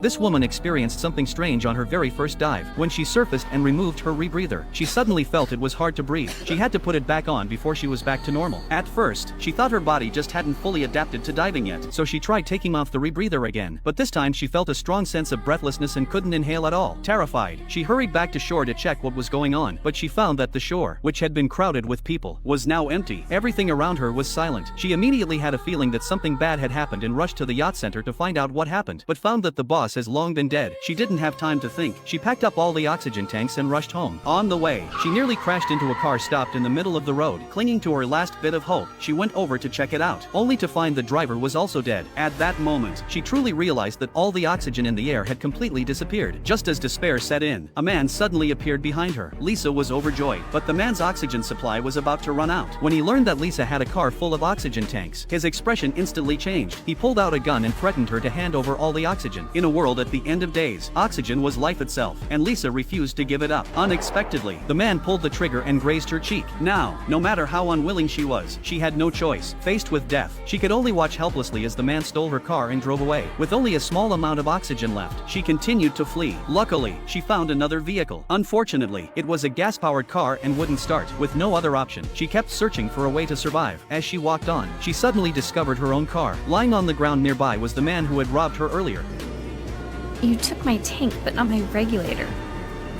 This woman experienced something strange on her very first dive. When she surfaced and removed her rebreather, she suddenly felt it was hard to breathe. She had to put it back on before she was back to normal. At first, she thought her body just hadn't fully adapted to diving yet, so she tried taking off the rebreather again. But this time she felt a strong sense of breathlessness and couldn't inhale at all. Terrified, she hurried back to shore to check what was going on, but she found that the shore, which had been crowded with people, was now empty. Everything around her was silent. She immediately had a feeling that something bad had happened and rushed to the yacht center to find out what happened, but found that the boss has long been dead. She didn't have time to think. She packed up all the oxygen tanks and rushed home. On the way, she nearly crashed into a car stopped in the middle of the road. Clinging to her last bit of hope, she went over to check it out, only to find the driver was also dead. At that moment, she truly realized that all the oxygen in the air had completely disappeared. Just as despair set in, a man suddenly appeared behind her. Lisa was overjoyed, but the man's oxygen supply was about to run out. When he learned that Lisa had a car full of oxygen tanks, his expression instantly changed. He pulled out a gun and threatened her to hand over all the oxygen. In a world at the end of days, oxygen was life itself, and Lisa refused to give it up. Unexpectedly, the man pulled the trigger and grazed her cheek. Now, no matter how unwilling she was, she had no choice. Faced with death, she could only watch helplessly as the man stole her car and drove away. With only a small amount of oxygen left, she continued to flee. Luckily, she found another vehicle. Unfortunately, it was a gas-powered car and wouldn't start. With no other option, she kept searching for a way to survive. As she walked on, she suddenly discovered her own car. Lying on the ground nearby was the man who had robbed her earlier. You took my tank, but not my regulator.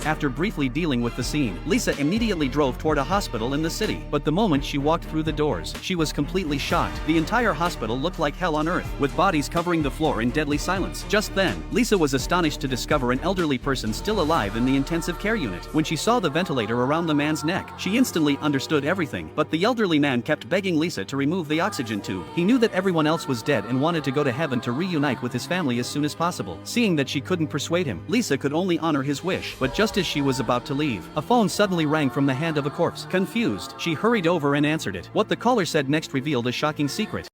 After briefly dealing with the scene, Lisa immediately drove toward a hospital in the city. But the moment she walked through the doors, she was completely shocked. The entire hospital looked like hell on earth, with bodies covering the floor in deadly silence. Just then, Lisa was astonished to discover an elderly person still alive in the intensive care unit. When she saw the ventilator around the man's neck, she instantly understood everything. But the elderly man kept begging Lisa to remove the oxygen tube. He knew that everyone else was dead and wanted to go to heaven to reunite with his family as soon as possible. Seeing that she couldn't persuade him, Lisa could only honor his wish. But just as she was about to leave, a phone suddenly rang from the hand of a corpse. Confused, she hurried over and answered it. What the caller said next revealed a shocking secret.